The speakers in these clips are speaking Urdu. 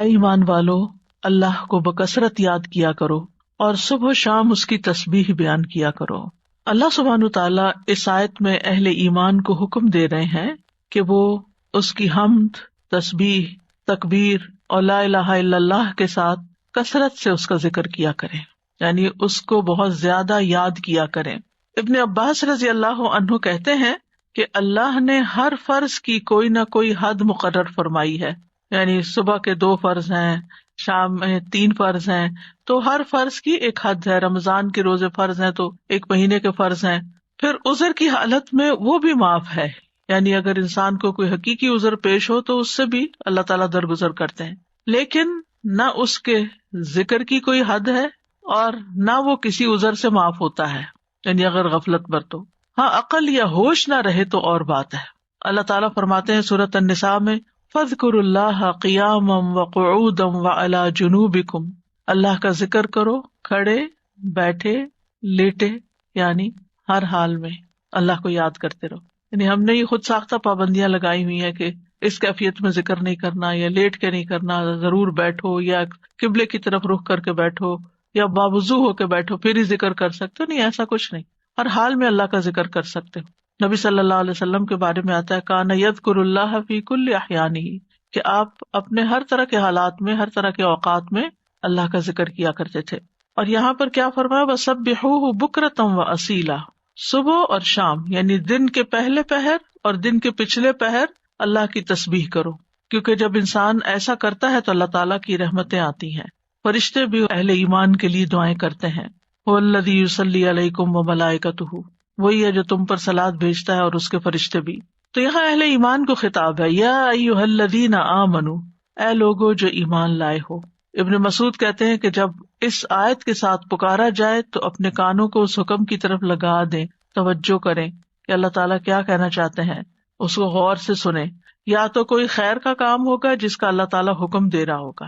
اے ایمان والو، اللہ کو بکثرت یاد کیا کرو اور صبح و شام اس کی تسبیح بیان کیا کرو۔ اللہ سبحانہ تعالیٰ اس آیت میں اہل ایمان کو حکم دے رہے ہیں کہ وہ اس کی حمد، تسبیح، تکبیر اور لا الہ الا اللہ کے ساتھ کثرت سے اس کا ذکر کیا کریں، یعنی اس کو بہت زیادہ یاد کیا کریں۔ ابن عباس رضی اللہ عنہ کہتے ہیں کہ اللہ نے ہر فرض کی کوئی نہ کوئی حد مقرر فرمائی ہے، یعنی صبح کے 2 فرض ہیں، شام میں 3 فرض ہیں، تو ہر فرض کی ایک حد ہے۔ رمضان کے روزے فرض ہیں تو 1 مہینے کے فرض ہیں۔ پھر عذر کی حالت میں وہ بھی معاف ہے، یعنی اگر انسان کو کوئی حقیقی عذر پیش ہو تو اس سے بھی اللہ تعالیٰ درگزر کرتے ہیں، لیکن نہ اس کے ذکر کی کوئی حد ہے اور نہ وہ کسی عذر سے معاف ہوتا ہے، یعنی اگر غفلت برتو۔ ہاں عقل یا ہوش نہ رہے تو اور بات ہے۔ اللہ تعالیٰ فرماتے ہیں سورۃ النساء میں فَاذْكُرُوا اللَّهَ قِيَامًا وَقُعُودًا وَعَلَىٰ جُنُوبِكُمْ، اللہ کا ذکر کرو کھڑے، بیٹھے، لیٹے، یعنی ہر حال میں اللہ کو یاد کرتے رہو۔ یعنی ہم نے یہ خود ساختہ پابندیاں لگائی ہوئی ہیں کہ اس کیفیت میں ذکر نہیں کرنا، یا لیٹ کے نہیں کرنا، ضرور بیٹھو، یا قبلے کی طرف رخ کر کے بیٹھو، یا باوضو ہو کے بیٹھو پھر ہی ذکر کر سکتے ہو۔ نہیں، ایسا کچھ نہیں، ہر حال میں اللہ کا ذکر کر سکتے ہو۔ نبی صلی اللہ علیہ وسلم کے بارے میں آتا ہے کان یذکر اللہ فی کل احیانہ، کہ آپ اپنے ہر طرح کے حالات میں، ہر طرح کے اوقات میں اللہ کا ذکر کیا کرتے تھے۔ اور یہاں پر کیا فرمایا وَسَبِّحُوهُ بُکْرَةً وَأَصِیلًا، صبح اور شام یعنی دن کے پہلے پہر اور دن کے پچھلے پہر اللہ کی تسبیح کرو، کیونکہ جب انسان ایسا کرتا ہے تو اللہ تعالیٰ کی رحمتیں آتی ہیں۔ فرشتے بھی اہل ایمان کے لیے دعائیں کرتے ہیں، وَالَّذِي يُصَلِّي عَلَيْكُمْ وَمَلَائِكَتُهُ، وہی ہے جو تم پر صلوات بھیجتا ہے اور اس کے فرشتے بھی۔ تو یہاں اہل ایمان کو خطاب ہے، یا ایھا الذین آمنوا، اے لوگو جو ایمان لائے ہو۔ ابن مسعود کہتے ہیں کہ جب اس آیت کے ساتھ پکارا جائے تو اپنے کانوں کو اس حکم کی طرف لگا دیں، توجہ کریں کہ اللہ تعالیٰ کیا کہنا چاہتے ہیں، اس کو غور سے سنیں۔ یا تو کوئی خیر کا کام ہوگا جس کا اللہ تعالیٰ حکم دے رہا ہوگا،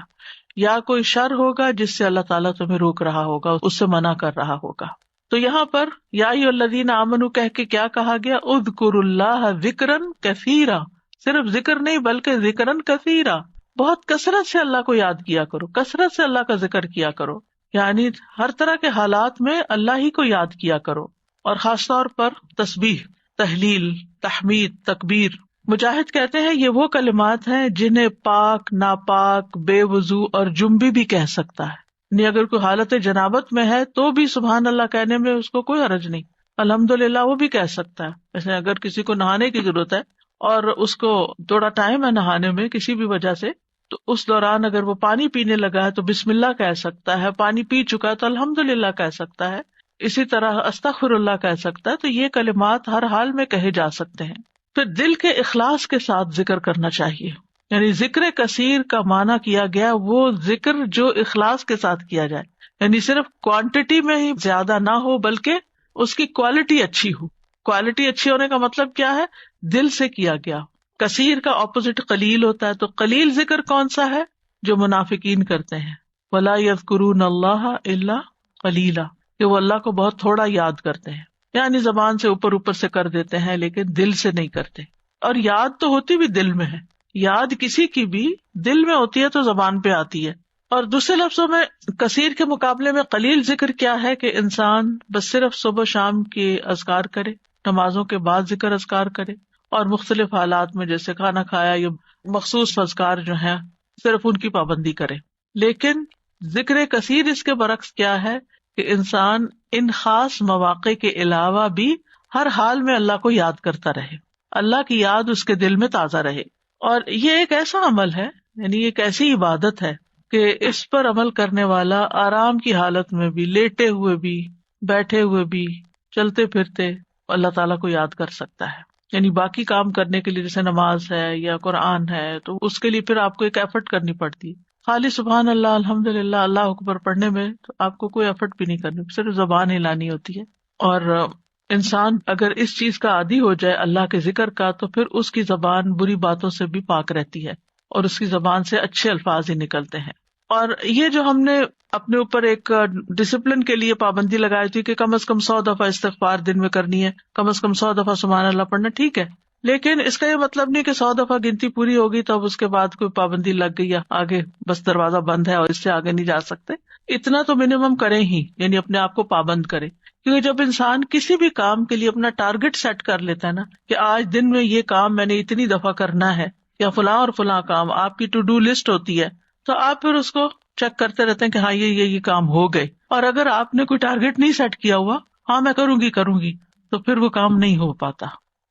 یا کوئی شر ہوگا جس سے اللہ تعالیٰ تمہیں روک رہا ہوگا، اس سے منع کر رہا ہوگا۔ تو یہاں پر یا ایھا الذین آمنوا کہہ کے کیا کہا گیا، اذکروا اللہ ذکرا کثیرا، صرف ذکر نہیں بلکہ ذکرا کثیرا، بہت کثرت سے اللہ کو یاد کیا کرو، کثرت سے اللہ کا ذکر کیا کرو، یعنی ہر طرح کے حالات میں اللہ ہی کو یاد کیا کرو، اور خاص طور پر تسبیح، تحلیل، تحمید، تکبیر۔ مجاہد کہتے ہیں یہ وہ کلمات ہیں جنہیں پاک، ناپاک، بے وضو اور جنبی بھی کہہ سکتا ہے، یعنی اگر کوئی حالت جنابت میں ہے تو بھی سبحان اللہ کہنے میں اس کو کوئی حرج نہیں، الحمدللہ وہ بھی کہہ سکتا ہے۔ جیسے اگر کسی کو نہانے کی ضرورت ہے اور اس کو تھوڑا ٹائم ہے نہانے میں کسی بھی وجہ سے، تو اس دوران اگر وہ پانی پینے لگا ہے تو بسم اللہ کہہ سکتا ہے، پانی پی چکا ہے تو الحمدللہ کہہ سکتا ہے، اسی طرح استغفر اللہ کہہ سکتا ہے۔ تو یہ کلمات ہر حال میں کہے جا سکتے ہیں۔ پھر دل کے اخلاص کے ساتھ ذکر کرنا چاہیے، یعنی ذکر کثیر کا معنی کیا گیا وہ ذکر جو اخلاص کے ساتھ کیا جائے، یعنی صرف کوانٹٹی میں ہی زیادہ نہ ہو بلکہ اس کی کوالٹی اچھی ہو۔ کوالٹی اچھی ہونے کا مطلب کیا ہے، دل سے کیا گیا۔ کثیر کا اپوزٹ قلیل ہوتا ہے، تو قلیل ذکر کون سا ہے، جو منافقین کرتے ہیں، وَلَا يَذْكُرُونَ اللَّهَ إِلَّا قَلِيلًا، کہ وہ اللہ کو بہت تھوڑا یاد کرتے ہیں، یعنی زبان سے اوپر سے کر دیتے ہیں لیکن دل سے نہیں کرتے۔ اور یاد تو ہوتی بھی دل میں ہے، یاد کسی کی بھی دل میں ہوتی ہے تو زبان پہ آتی ہے۔ اور دوسرے لفظوں میں کثیر کے مقابلے میں قلیل ذکر کیا ہے کہ انسان بس صرف صبح شام کے اذکار کرے، نمازوں کے بعد ذکر اذکار کرے، اور مختلف حالات میں جیسے کھانا کھایا یا مخصوص اذکار جو ہیں صرف ان کی پابندی کرے۔ لیکن ذکر کثیر اس کے برعکس کیا ہے کہ انسان ان خاص مواقع کے علاوہ بھی ہر حال میں اللہ کو یاد کرتا رہے، اللہ کی یاد اس کے دل میں تازہ رہے۔ اور یہ ایک ایسا عمل ہے، یعنی ایک ایسی عبادت ہے کہ اس پر عمل کرنے والا آرام کی حالت میں بھی، لیٹے ہوئے بھی، بیٹھے ہوئے بھی، چلتے پھرتے اللہ تعالیٰ کو یاد کر سکتا ہے۔ یعنی باقی کام کرنے کے لیے جیسے نماز ہے یا قرآن ہے تو اس کے لیے پھر آپ کو ایک ایفرٹ کرنی پڑتی ہے۔ خالی سبحان اللہ، الحمدللہ، اللہ اکبر پڑھنے میں تو آپ کو کوئی ایفرٹ بھی نہیں کرنی، صرف زبان ہلانی ہوتی ہے۔ اور انسان اگر اس چیز کا عادی ہو جائے اللہ کے ذکر کا، تو پھر اس کی زبان بری باتوں سے بھی پاک رہتی ہے اور اس کی زبان سے اچھے الفاظ ہی نکلتے ہیں۔ اور یہ جو ہم نے اپنے اوپر ایک ڈسپلن کے لیے پابندی لگائی تھی کہ کم از کم 100 دفعہ استغفار دن میں کرنی ہے، کم از کم 100 دفعہ سبحان اللہ پڑھنا، ٹھیک ہے، لیکن اس کا یہ مطلب نہیں کہ 100 دفعہ گنتی پوری ہوگی تو اب اس کے بعد کوئی پابندی لگ گئی یا آگے بس دروازہ بند ہے اور اس سے آگے نہیں جا سکتے. اتنا تو منیمم کریں ہی، یعنی اپنے آپ کو پابند کریں. کیونکہ جب انسان کسی بھی کام کے لیے اپنا ٹارگٹ سیٹ کر لیتا ہے نا کہ آج دن میں یہ کام میں نے اتنی دفعہ کرنا ہے یا فلاں اور فلاں کام، آپ کی ٹو ڈو لسٹ ہوتی ہے، تو آپ پھر اس کو چیک کرتے رہتے ہیں کہ ہاں یہ کام ہو گئے. اور اگر آپ نے کوئی ٹارگٹ نہیں سیٹ کیا ہوا، ہاں میں کروں گی، تو پھر وہ کام نہیں ہو پاتا.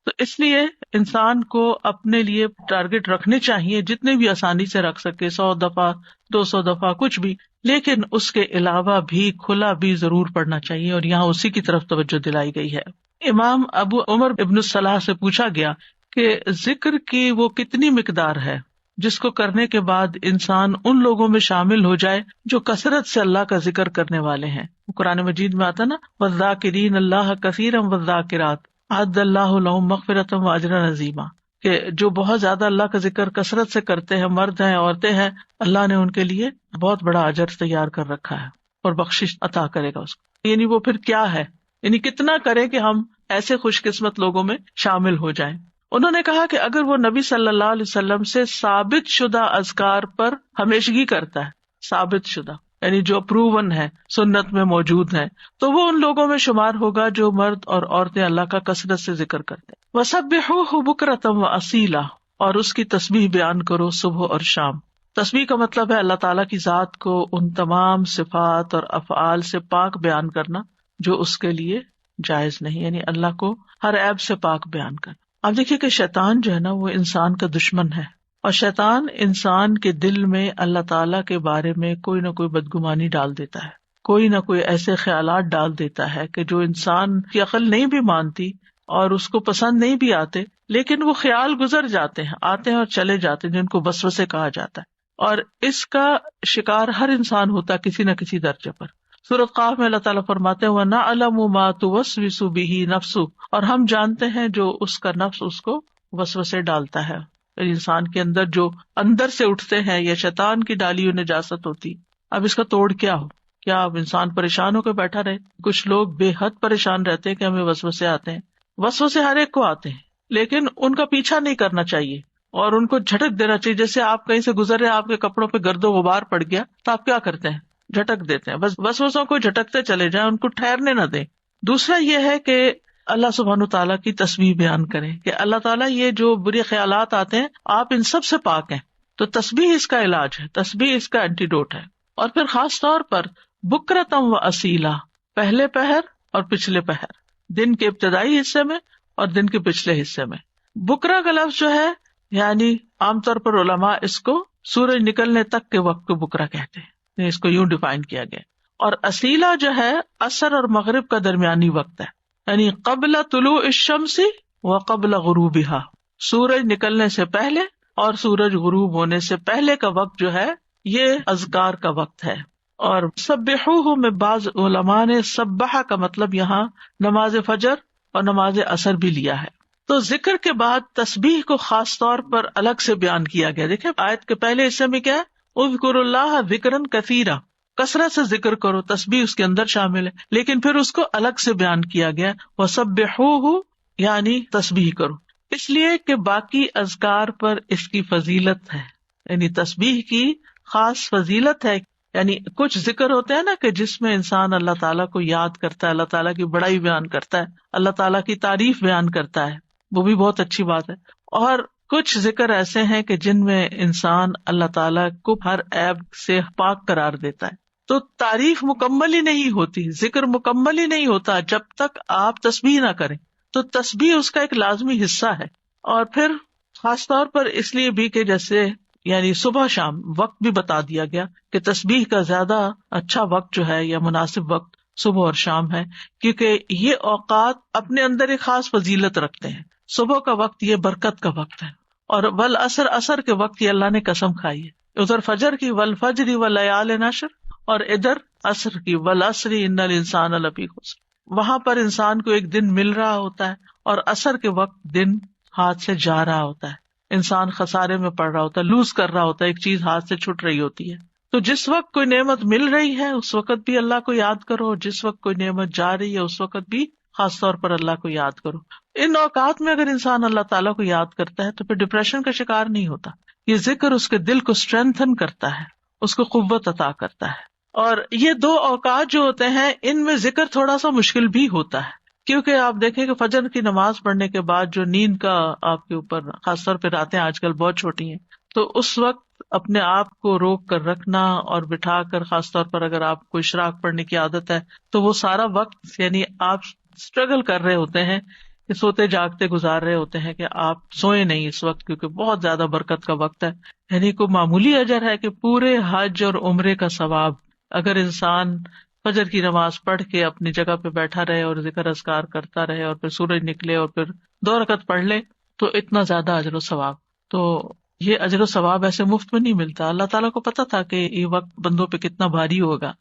تو اس لیے انسان کو اپنے لیے ٹارگٹ رکھنے چاہیے جتنے بھی آسانی سے رکھ سکے، 100 دفعہ 200 دفعہ کچھ بھی، لیکن اس کے علاوہ بھی کھلا بھی ضرور پڑھنا چاہیے، اور یہاں اسی کی طرف توجہ دلائی گئی ہے. امام ابو عمر ابن الصلاح سے پوچھا گیا کہ ذکر کی وہ کتنی مقدار ہے جس کو کرنے کے بعد انسان ان لوگوں میں شامل ہو جائے جو کثرت سے اللہ کا ذکر کرنے والے ہیں. قرآن مجید میں آتا نا، والذاکرین اللہ کثیرا والذاکرات اعد اللہ لہم مغفرۃ واجرا عظیما، کہ جو بہت زیادہ اللہ کا ذکر کثرت سے کرتے ہیں، مرد ہیں عورتیں ہیں، اللہ نے ان کے لیے بہت بڑا اجر تیار کر رکھا ہے اور بخشش عطا کرے گا اس کو. یعنی وہ پھر کیا ہے، یعنی کتنا کرے کہ ہم ایسے خوش قسمت لوگوں میں شامل ہو جائیں. انہوں نے کہا کہ اگر وہ نبی صلی اللہ علیہ وسلم سے ثابت شدہ اذکار پر ہمیشگی کرتا ہے، ثابت شدہ یعنی جو پروون ہے، سنت میں موجود ہے، تو وہ ان لوگوں میں شمار ہوگا جو مرد اور عورتیں اللہ کا کثرت سے ذکر کرتے ہیں. وَسَبِّحُوهُ بُكْرَةً وَأَصِيلًا، اور اس کی تسبیح بیان کرو صبح اور شام. تسبیح کا مطلب ہے اللہ تعالیٰ کی ذات کو ان تمام صفات اور افعال سے پاک بیان کرنا جو اس کے لیے جائز نہیں، یعنی اللہ کو ہر عیب سے پاک بیان کرنا. اب دیکھیے کہ شیطان جو ہے نا وہ انسان کا دشمن ہے، اور شیطان انسان کے دل میں اللہ تعالیٰ کے بارے میں کوئی نہ کوئی بدگمانی ڈال دیتا ہے، کوئی نہ کوئی ایسے خیالات ڈال دیتا ہے کہ جو انسان کی عقل نہیں بھی مانتی اور اس کو پسند نہیں بھی آتے، لیکن وہ خیال گزر جاتے ہیں، آتے ہیں اور چلے جاتے ہیں، جن کو وسوسے کہا جاتا ہے. اور اس کا شکار ہر انسان ہوتا ہے کسی نہ کسی درجے پر. سورۃ قاف میں اللہ تعالیٰ فرماتے ہیں وَنَعْلَمُ مَا تُوَسْوِسُ بِهِ نَفْسُهُ، اور ہم جانتے ہیں جو اس کا نفس اس کو وسوسے ڈالتا ہے. انسان کے اندر جو اندر سے اٹھتے ہیں یا شیطان کی ڈالی ہوئی نجاست ہوتی. اب اس کا توڑ کیا ہو؟ کیا اب انسان پریشان ہو کے بیٹھا رہے؟ کچھ لوگ بے حد پریشان رہتے ہیں کہ ہمیں وسوسے آتے ہیں. وسوسے ہر ایک کو آتے ہیں، لیکن ان کا پیچھا نہیں کرنا چاہیے اور ان کو جھٹک دینا چاہیے. جیسے آپ کہیں سے گزر رہے، آپ کے کپڑوں پہ گرد و غبار پڑ گیا تو آپ کیا کرتے ہیں؟ جھٹک دیتے ہیں. بس وسوسوں کو جھٹکتے چلے جائیں، ان کو ٹھہرنے نہ دیں. دوسرا یہ ہے کہ اللہ سبحانہ تعالیٰ کی تسبیح بیان کریں کہ اللہ تعالیٰ یہ جو برے خیالات آتے ہیں آپ ان سب سے پاک ہیں. تو تسبیح اس کا علاج ہے، تسبیح اس کا اینٹیڈوٹ ہے. اور پھر خاص طور پر بکرتم و اصیلا، پہلے پہر اور پچھلے پہر، دن کے ابتدائی حصے میں اور دن کے پچھلے حصے میں. بکرا کا لفظ جو ہے یعنی عام طور پر علماء اس کو سورج نکلنے تک کے وقت کو بکرا کہتے ہیں، اس کو یوں ڈیفائن کیا گیا. اور اصیلا جو ہے عصر اور مغرب کا درمیانی وقت ہے، یعنی قبل طلوع الشمس و قبل غروبها، سورج نکلنے سے پہلے اور سورج غروب ہونے سے پہلے کا وقت جو ہے یہ اذکار کا وقت ہے. اور سبحوہ میں بعض علماء نے سبحہ کا مطلب یہاں نماز فجر اور نماز عصر بھی لیا ہے. تو ذکر کے بعد تسبیح کو خاص طور پر الگ سے بیان کیا گیا. دیکھیں آیت کے پہلے حصے میں کیا ہے، اذکروا اللہ ذکرا کثیرا، کثرت سے ذکر کرو، تسبیح اس کے اندر شامل ہے، لیکن پھر اس کو الگ سے بیان کیا گیا وَسَبِّحُوهُ، یعنی تسبیح کرو، اس لیے کہ باقی اذکار پر اس کی فضیلت ہے، یعنی تسبیح کی خاص فضیلت ہے. یعنی کچھ ذکر ہوتے ہیں نا کہ جس میں انسان اللہ تعالیٰ کو یاد کرتا ہے، اللہ تعالیٰ کی بڑائی بیان کرتا ہے، اللہ تعالیٰ کی تعریف بیان کرتا ہے، وہ بھی بہت اچھی بات ہے. اور کچھ ذکر ایسے ہیں کہ جن میں انسان اللہ تعالیٰ کو ہر عیب سے پاک قرار دیتا ہے. تو تعریف مکمل ہی نہیں ہوتی، ذکر مکمل ہی نہیں ہوتا جب تک آپ تسبیح نہ کریں. تو تسبیح اس کا ایک لازمی حصہ ہے. اور پھر خاص طور پر اس لیے بھی کہ جیسے یعنی صبح شام وقت بھی بتا دیا گیا کہ تسبیح کا زیادہ اچھا وقت جو ہے یا مناسب وقت صبح اور شام ہے، کیونکہ یہ اوقات اپنے اندر ایک خاص فضیلت رکھتے ہیں. صبح کا وقت یہ برکت کا وقت ہے، اور والعصر، عصر کے وقت یہ اللہ نے قسم کھائی ہے. ادھر فجر کی والفجر ولیال عشر، اور ادھر عصر کی والعصر ان الانسان لفی خسر. وہاں پر انسان کو ایک دن مل رہا ہوتا ہے اور عصر کے وقت دن ہاتھ سے جا رہا ہوتا ہے، انسان خسارے میں پڑ رہا ہوتا ہے، لوز کر رہا ہوتا ہے، ایک چیز ہاتھ سے چھٹ رہی ہوتی ہے. تو جس وقت کوئی نعمت مل رہی ہے اس وقت بھی اللہ کو یاد کرو، جس وقت کوئی نعمت جا رہی ہے اس وقت بھی خاص طور پر اللہ کو یاد کرو. ان اوقات میں اگر انسان اللہ تعالیٰ کو یاد کرتا ہے تو پھر ڈپریشن کا شکار نہیں ہوتا. یہ ذکر اس کے دل کو اسٹرینتھن کرتا ہے، اس کو قوت عطا کرتا ہے. اور یہ دو اوقات جو ہوتے ہیں ان میں ذکر تھوڑا سا مشکل بھی ہوتا ہے، کیونکہ آپ دیکھیں کہ فجر کی نماز پڑھنے کے بعد جو نیند کا آپ کے اوپر خاص طور پہ راتیں آج کل بہت چھوٹی ہیں، تو اس وقت اپنے آپ کو روک کر رکھنا اور بٹھا کر، خاص طور پر اگر آپ کو اشراق پڑھنے کی عادت ہے تو وہ سارا وقت یعنی آپ اسٹرگل کر رہے ہوتے ہیں کہ سوتے جاگتے گزار رہے ہوتے ہیں کہ آپ سوئے نہیں اس وقت، کیونکہ بہت زیادہ برکت کا وقت ہے. یعنی کوئی معمولی اجر ہے کہ پورے حج اور عمرے کا ثواب اگر انسان فجر کی نماز پڑھ کے اپنی جگہ پہ بیٹھا رہے اور ذکر اذکار کرتا رہے اور پھر سورج نکلے اور پھر 2 رکعت پڑھ لے تو اتنا زیادہ اجر و ثواب. تو یہ اجر و ثواب ایسے مفت میں نہیں ملتا. اللہ تعالیٰ کو پتا تھا کہ یہ وقت بندوں پہ کتنا بھاری ہوگا.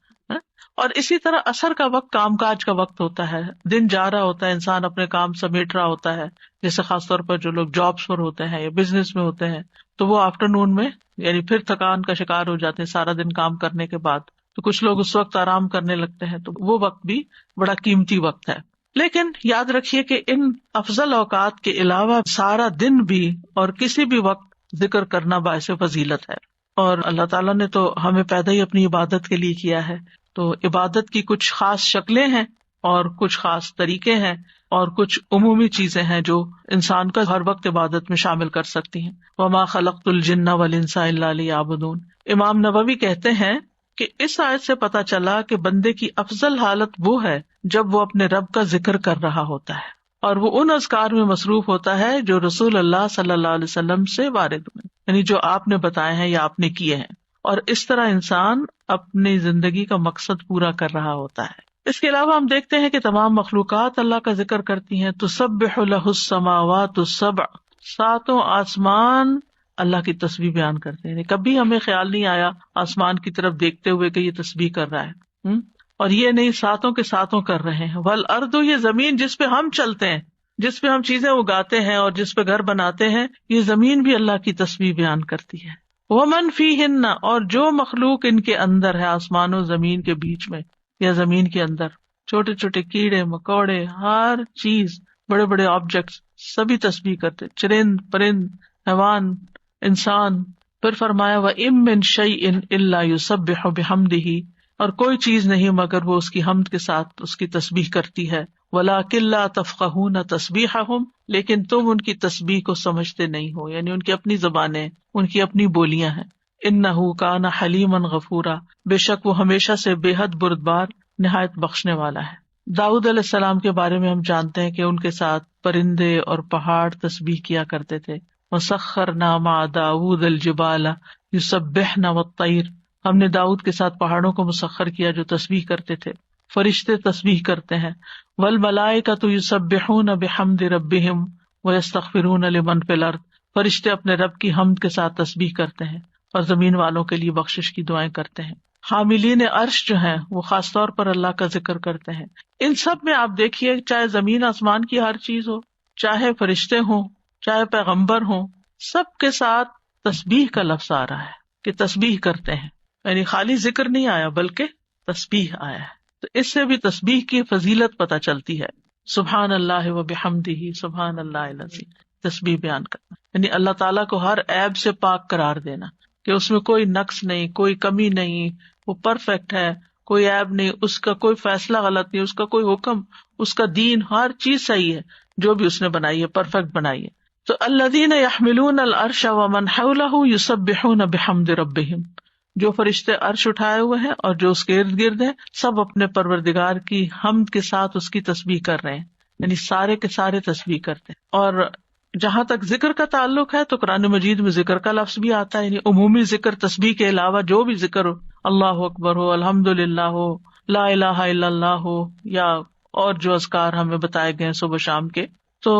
اور اسی طرح عصر کا وقت کام کاج کا وقت ہوتا ہے، دن جا رہا ہوتا ہے، انسان اپنے کام سمیٹ رہا ہوتا ہے، جیسے خاص طور پر جو لوگ جابس پر ہوتے ہیں یا بزنس میں ہوتے ہیں تو وہ آفٹر نون میں یعنی پھر تھکان کا شکار ہو جاتے ہیں سارا دن کام کرنے کے بعد. تو کچھ لوگ اس وقت آرام کرنے لگتے ہیں، تو وہ وقت بھی بڑا قیمتی وقت ہے. لیکن یاد رکھیے کہ ان افضل اوقات کے علاوہ سارا دن بھی اور کسی بھی وقت ذکر کرنا باعث فضیلت ہے. اور اللہ تعالیٰ نے تو ہمیں پیدا ہی اپنی عبادت کے لیے کیا ہے، تو عبادت کی کچھ خاص شکلیں ہیں اور کچھ خاص طریقے ہیں اور کچھ عمومی چیزیں ہیں جو انسان کا ہر وقت عبادت میں شامل کر سکتی ہیں. وما خلقت الجن والانس الا لیعبدون. امام نووی کہتے ہیں کہ اس آیت سے پتہ چلا کہ بندے کی افضل حالت وہ ہے جب وہ اپنے رب کا ذکر کر رہا ہوتا ہے اور وہ ان اذکار میں مصروف ہوتا ہے جو رسول اللہ صلی اللہ علیہ وسلم سے وارد ہوئے، یعنی جو آپ نے بتائے ہیں یا آپ نے کیے ہیں، اور اس طرح انسان اپنی زندگی کا مقصد پورا کر رہا ہوتا ہے. اس کے علاوہ ہم دیکھتے ہیں کہ تمام مخلوقات اللہ کا ذکر کرتی ہیں. تسبح لہ السماوات السبع، 7 آسمان اللہ کی تسبیح بیان کرتے ہیں. کبھی ہمیں خیال نہیں آیا آسمان کی طرف دیکھتے ہوئے کہ یہ تسبیح کر رہا ہے، اور یہ نہیں 7 کے 7 کر رہے ہیں. والارض، یہ زمین جس پہ ہم چلتے ہیں، جس پہ ہم چیزیں اگاتے ہیں اور جس پہ گھر بناتے ہیں، یہ زمین بھی اللہ کی تسبیح بیان کرتی ہے. ومن فیہن، اور جو مخلوق ان کے اندر ہے، آسمان و زمین کے بیچ میں یا زمین کے اندر، چھوٹے چھوٹے کیڑے مکوڑے، ہر چیز، بڑے بڑے آبجیکٹس سبھی تسبیح کرتے، چرند پرند حیوان انسان. پھر فرمایا وَإِن مِّن شَيْءٍ إِلَّا يُسَبِّحُ بِحَمْدِهِ، اور کوئی چیز نہیں مگر وہ اس کی حمد کے ساتھ اس کی تسبیح کرتی ہے. وَلَٰكِن لَّا تَفْقَهُونَ تَسْبِيحَهُمْ، لیکن تم ان کی تسبیح کو سمجھتے نہیں ہو، یعنی ان کی اپنی زبانیں، ان کی اپنی بولیاں ہیں. إِنَّهُ كَانَ حَلِيمًا غَفُورًا، بے شک وہ ہمیشہ سے بے حد بردبار، نہایت بخشنے والا ہے. داؤد علیہ السلام کے بارے میں ہم جانتے ہیں کہ ان کے ساتھ پرندے اور پہاڑ تسبیح کیا کرتے تھے. وَسَخَّرْنَا مَعَ دَاوُودَ الْجِبَالَ يُسَبِّحْنَ وَالطَّيْرَ، ہم نے داؤد کے ساتھ پہاڑوں کو مسخر کیا جو تسبیح کرتے تھے. فرشتے تسبیح کرتے ہیں. وَالْمَلَائِكَةُ يُسَبِّحُونَ بِحَمْدِ رَبِّهِمْ وَيَسْتَغْفِرُونَ لِمَنْ فِي الْأَرْضِ، فرشتے اپنے رب کی حمد کے ساتھ تسبیح کرتے ہیں اور زمین والوں کے لیے بخشش کی دعائیں کرتے ہیں. حاملین عرش جو ہیں وہ خاص طور پر اللہ کا ذکر کرتے ہیں. ان سب میں آپ دیکھیے، چاہے زمین آسمان کی ہر چیز ہو، چاہے فرشتے ہوں، چاہے پیغمبر ہوں، سب کے ساتھ تسبیح کا لفظ آ رہا ہے کہ تسبیح کرتے ہیں. یعنی خالی ذکر نہیں آیا بلکہ تسبیح آیا ہے. تو اس سے بھی تسبیح کی فضیلت پتہ چلتی ہے. سبحان اللہ و بحمدہ سبحان اللہ العظیم، تسبیح بیان کرنا یعنی اللہ تعالیٰ کو ہر عیب سے پاک قرار دینا کہ اس میں کوئی نقص نہیں، کوئی کمی نہیں، وہ پرفیکٹ ہے، کوئی عیب نہیں، اس کا کوئی فیصلہ غلط نہیں، اس کا کوئی حکم، اس کا دین، ہر چیز صحیح ہے، جو بھی اس نے بنائی ہے پرفیکٹ بنائی ہے. تو الذین یحملون العرش ومن حولہ یسبحون بحمد ربہم، جو فرشتے عرش اٹھائے ہوئے ہیں اور جو اس کے ارد گرد ہیں، سب اپنے پروردگار کی حمد کے ساتھ اس کی تسبیح کر رہے ہیں، یعنی سارے کے سارے تسبیح کرتے ہیں. اور جہاں تک ذکر کا تعلق ہے تو قرآن مجید میں ذکر کا لفظ بھی آتا ہے، یعنی عمومی ذکر، تسبیح کے علاوہ جو بھی ذکر ہو، اللہ اکبر ہو، الحمدللہ ہو، لا الہ الا اللہ ہو، یا اور جو اذکار ہمیں بتائے گئے صبح شام کے. تو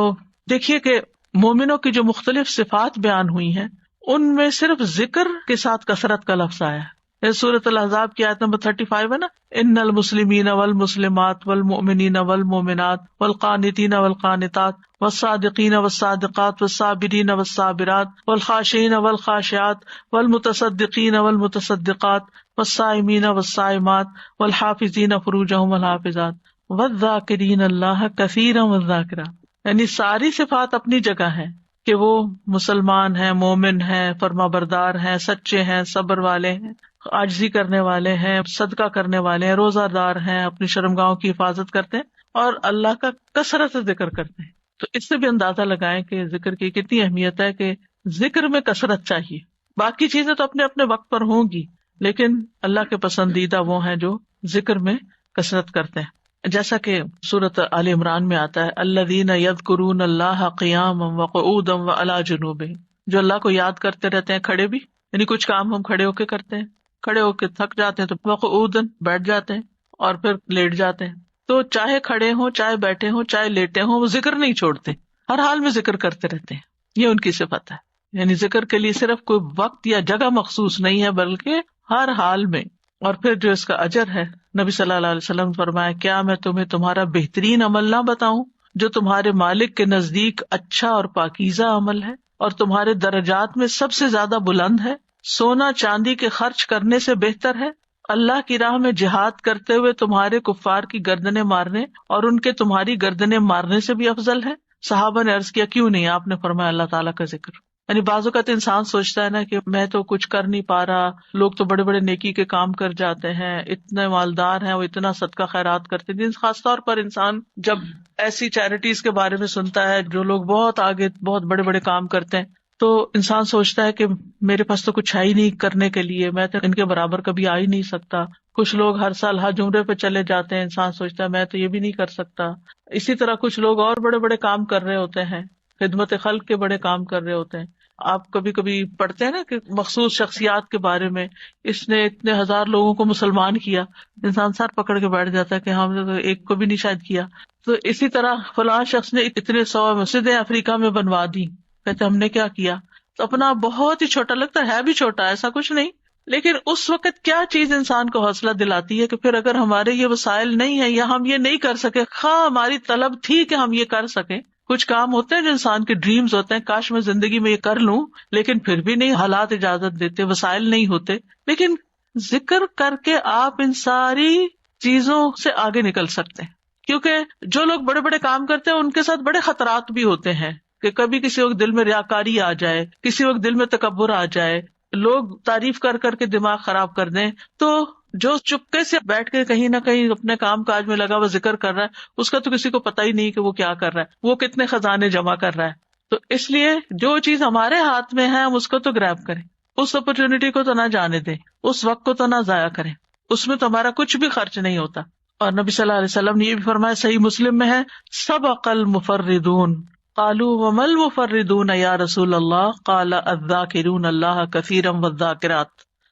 دیکھیے کہ مومنوں کی جو مختلف صفات بیان ہوئی ہیں ان میں صرف ذکر کے ساتھ کثرت کا لفظ آیا ہے. سورۃ الاحزاب کی آیت نمبر 35 ہے نا، ان المسلمین والمسلمات والمؤمنین والمؤمنات والقانتین والقانتات والصادقین والصادقات والصابرین والصابرات والخاشعین والخاشعات والمتصدقین والمتصدقات والصائمین والصائمات والحافظین فروجہم والحافظات والذاکرین اللہ کثیرا والذاکرات. یعنی ساری صفات اپنی جگہ ہیں کہ وہ مسلمان ہیں، مومن ہیں، فرما بردار ہیں، سچے ہیں، صبر والے ہیں، عاجزی کرنے والے ہیں، صدقہ کرنے والے ہیں، روزہ دار ہیں، اپنی شرمگاہوں کی حفاظت کرتے ہیں اور اللہ کا کثرت سے ذکر کرتے ہیں. تو اس سے بھی اندازہ لگائیں کہ ذکر کی کتنی اہمیت ہے کہ ذکر میں کثرت چاہیے. باقی چیزیں تو اپنے اپنے وقت پر ہوں گی، لیکن اللہ کے پسندیدہ وہ ہیں جو ذکر میں کثرت کرتے ہیں. جیسا کہ سورۃ آل عمران میں آتا ہے الذین یذکرون اللہ قیاما وقعودا وعلی جنوبہم، جو اللہ کو یاد کرتے رہتے ہیں کھڑے بھی، یعنی کچھ کام ہم کھڑے ہو کے کرتے ہیں، کھڑے ہو کے تھک جاتے ہیں تو وقعودا بیٹھ جاتے ہیں اور پھر لیٹ جاتے ہیں. تو چاہے کھڑے ہوں، چاہے بیٹھے ہوں، چاہے لیٹے ہوں، وہ ذکر نہیں چھوڑتے، ہر حال میں ذکر کرتے رہتے ہیں. یہ ان کی صفت ہے. یعنی ذکر کے لیے صرف کوئی وقت یا جگہ مخصوص نہیں ہے بلکہ ہر حال میں. اور پھر جو اس کا اجر ہے، نبی صلی اللہ علیہ وسلم نے فرمایا کیا میں تمہیں تمہارا بہترین عمل نہ بتاؤں جو تمہارے مالک کے نزدیک اچھا اور پاکیزہ عمل ہے اور تمہارے درجات میں سب سے زیادہ بلند ہے. سونا چاندی کے خرچ کرنے سے بہتر ہے، اللہ کی راہ میں جہاد کرتے ہوئے تمہارے کفار کی گردنیں مارنے اور ان کے تمہاری گردنیں مارنے سے بھی افضل ہے. صحابہ نے عرض کیا کیوں نہیں؟ آپ نے فرمایا اللہ تعالیٰ کا ذکر. یعنی بعض اوقات انسان سوچتا ہے نا کہ میں تو کچھ کر نہیں پا رہا، لوگ تو بڑے بڑے نیکی کے کام کر جاتے ہیں، اتنے مالدار ہیں، وہ اتنا صدقہ خیرات کرتے ہیں. خاص طور پر انسان جب ایسی چیریٹیز کے بارے میں سنتا ہے جو لوگ بہت آگے بہت بڑے بڑے کام کرتے ہیں تو انسان سوچتا ہے کہ میرے پاس تو کچھ ہے ہی نہیں کرنے کے لیے، میں تو ان کے برابر کبھی آ ہی نہیں سکتا. کچھ لوگ ہر سال حج عمرے پہ چلے جاتے ہیں، انسان سوچتا ہے میں تو یہ بھی نہیں کر سکتا. اسی طرح کچھ لوگ اور بڑے بڑے کام کر رہے ہوتے ہیں، خدمت خلق کے بڑے کام کر رہے ہوتے ہیں. آپ کبھی کبھی پڑھتے ہیں نا کہ مخصوص شخصیات کے بارے میں، اس نے اتنے ہزار لوگوں کو مسلمان کیا، انسان سر پکڑ کے بیٹھ جاتا ہے کہ ہم نے تو ایک کو بھی نہیں شاید کیا. تو اسی طرح فلاں شخص نے اتنے 100 مسجدیں افریقہ میں بنوا دی، کہتے ہم نے کیا کیا. تو اپنا بہت ہی چھوٹا لگتا ہے بھی چھوٹا، ایسا کچھ نہیں، لیکن اس وقت کیا چیز انسان کو حوصلہ دلاتی ہے کہ پھر اگر ہمارے یہ وسائل نہیں ہے یا ہم یہ نہیں کر سکے، خواہ ہماری طلب تھی کہ ہم یہ کر سکیں. کچھ کام ہوتے ہیں جو انسان کے ڈریمز ہوتے ہیں، کاش میں زندگی میں یہ کر لوں، لیکن پھر بھی نہیں، حالات اجازت دیتے، وسائل نہیں ہوتے. لیکن ذکر کر کے آپ ان ساری چیزوں سے آگے نکل سکتے ہیں، کیونکہ جو لوگ بڑے بڑے کام کرتے ہیں ان کے ساتھ بڑے خطرات بھی ہوتے ہیں کہ کبھی کسی وقت دل میں ریاکاری آ جائے، کسی وقت دل میں تکبر آ جائے، لوگ تعریف کر کر کے دماغ خراب کر دیں. تو جو چپکے سے بیٹھ کے کہیں نہ کہیں اپنے کام کاج میں لگا ہوا ذکر کر رہا ہے، اس کا تو کسی کو پتا ہی نہیں کہ وہ کیا کر رہا ہے، وہ کتنے خزانے جمع کر رہا ہے. تو اس لیے جو چیز ہمارے ہاتھ میں ہے ہم اس کو تو گریب کریں، اس اپرچونٹی کو تو نہ جانے دیں، اس وقت کو تو نہ ضائع کریں، اس میں تو ہمارا کچھ بھی خرچ نہیں ہوتا. اور نبی صلی اللہ علیہ وسلم نے یہ بھی فرمایا، صحیح مسلم میں ہے، سبق المفردون قالوا وما المفردون یا رسول اللہ قال الذاکرون اللہ کثیرا والذاکرات.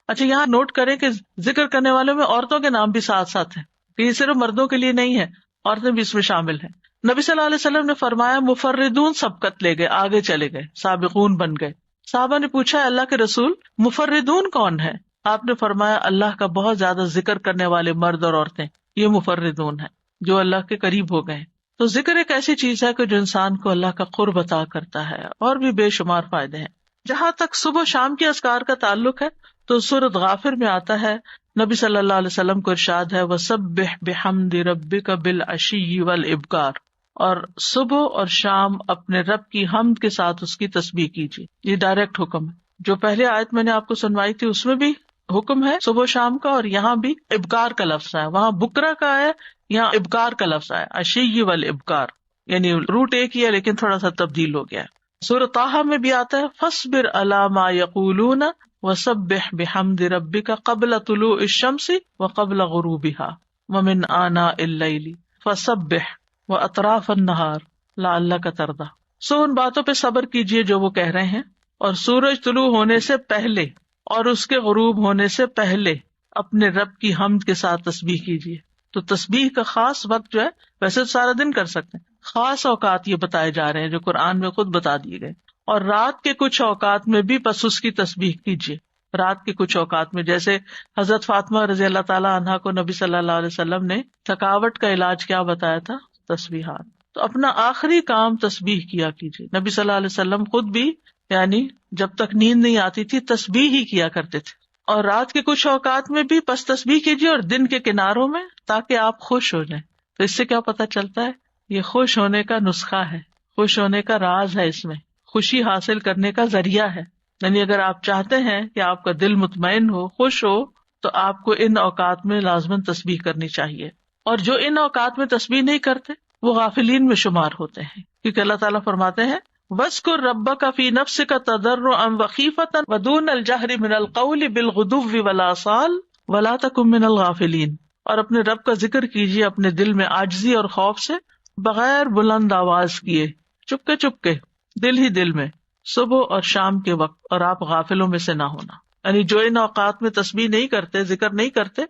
اچھا یہاں نوٹ کریں کہ ذکر کرنے والوں میں عورتوں کے نام بھی ساتھ ساتھ ہیں، کہ یہ صرف مردوں کے لیے نہیں ہے، عورتیں بھی اس میں شامل ہیں. نبی صلی اللہ علیہ وسلم نے فرمایا مفردون سبقت لے گئے، آگے چلے گئے، سابقون بن گئے. صحابہ نے پوچھا اللہ کے رسول مفردون کون ہے؟ آپ نے فرمایا اللہ کا بہت زیادہ ذکر کرنے والے مرد اور عورتیں، یہ مفردون ہیں جو اللہ کے قریب ہو گئے. تو ذکر ایک ایسی چیز ہے کہ جو انسان کو اللہ کا قرب عطا کرتا ہے، اور بھی بے شمار فائدے ہیں. جہاں تک صبح شام کے اذکار کا تعلق ہے تو سورۃ غافر میں آتا ہے، نبی صلی اللہ علیہ وسلم کو ارشاد ہے وَسَبِّحْ بِحَمْدِ رَبِّكَ بِالْعَشِيِّ وَالْإِبْكَارِ، اور صبح اور شام اپنے رب کی حمد کے ساتھ اس کی تسبیح کیجیے. یہ ڈائریکٹ حکم ہے. جو پہلے آیت میں نے آپ کو سنوائی تھی اس میں بھی حکم ہے صبح شام کا، اور یہاں بھی ابکار کا لفظ ہے، وہاں بکرا کا ہے، یہاں ابکار کا لفظ ہے، عشی والابکار، یعنی روٹ ایک ہی ہے لیکن تھوڑا سا تبدیل ہو گیا ہے. سورۃ طٰہٰ میں بھی آتا ہے فاصبر علی ما یقولون وسبح بحمد ربک قبل طلوع الشمس وقبل غروبها ومن آناء اللیل فسبح واطراف النہار لعلک ترضی. سو ان باتوں پہ صبر کیجیے جو وہ کہہ رہے ہیں، اور سورج طلوع ہونے سے پہلے اور اس کے غروب ہونے سے پہلے اپنے رب کی حمد کے ساتھ تسبیح کیجیے. تو تسبیح کا خاص وقت جو ہے، ویسے تو سارا دن کر سکتے ہیں، خاص اوقات یہ بتائے جا رہے ہیں جو قرآن میں خود بتا دیے گئے. اور رات کے کچھ اوقات میں بھی بس اس کی تسبیح کیجیے. رات کے کچھ اوقات میں، جیسے حضرت فاطمہ رضی اللہ تعالیٰ عنہا کو نبی صلی اللہ علیہ وسلم نے تھکاوٹ کا علاج کیا بتایا تھا؟ تسبیحات. تو اپنا آخری کام تسبیح کیا کیجیے. نبی صلی اللہ علیہ وسلم خود بھی یعنی جب تک نیند نہیں آتی تھی تسبیح ہی کیا کرتے تھے. اور رات کے کچھ اوقات میں بھی بس تسبیح کیجیے، اور دن کے کناروں میں، تاکہ آپ خوش ہو جائیں. تو اس سے کیا پتہ چلتا ہے؟ یہ خوش ہونے کا نسخہ ہے. خوش ہونے کا راز ہے، اس میں خوشی حاصل کرنے کا ذریعہ ہے. یعنی اگر آپ چاہتے ہیں کہ آپ کا دل مطمئن ہو، خوش ہو، تو آپ کو ان اوقات میں لازماً تسبیح کرنی چاہیے. اور جو ان اوقات میں تسبیح نہیں کرتے وہ غافلین میں شمار ہوتے ہیں، کیونکہ اللہ تعالیٰ فرماتے ہیں وَاذْكُر رَبَّكَ فِي نَفْسِكَ تَضَرُّعًا وَخِيفَةً وَدُونَ الْجَهْرِ مِنَ الْقَوْلِ بِالْغُدُوِّ وَالْآصَالِ وَلَا تَكُن مِّنَ الْغَافِلِينَ. اور اپنے رب کا ذکر کیجیے اپنے دل میں عاجزی اور خوف سے، بغیر بلند آواز کیے، چپکے چپکے، دل ہی دل میں، صبح اور شام کے وقت، اور آپ غافلوں میں سے نہ ہونا. یعنی جو ان اوقات میں تسبیح نہیں کرتے، ذکر نہیں کرتے،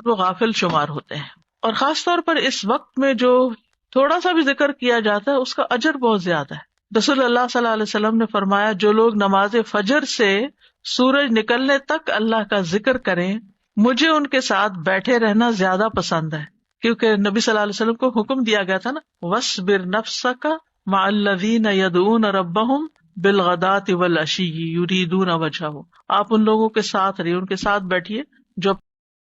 وہ غافل شمار ہوتے ہیں. اور خاص طور پر اس وقت میں جو تھوڑا سا بھی ذکر کیا جاتا ہے اس کا اجر بہت زیادہ ہے. رسول اللہ صلی اللہ علیہ وسلم نے فرمایا جو لوگ نماز فجر سے سورج نکلنے تک اللہ کا ذکر کریں، مجھے ان کے ساتھ بیٹھے رہنا زیادہ پسند ہے. کیونکہ نبی صلی اللہ علیہ وسلم کو حکم دیا گیا تھا نا، وَاصْبِرْ نَفْسَكَ مَعَ الَّذِينَ يَدْعُونَ رَبَّهُمْ بِالْغَدَاةِ وَالْعَشِيِّ يُرِيدُونَ وَجْهَهُ. آپ ان لوگوں کے ساتھ رہیے، ان کے ساتھ بیٹھیے جو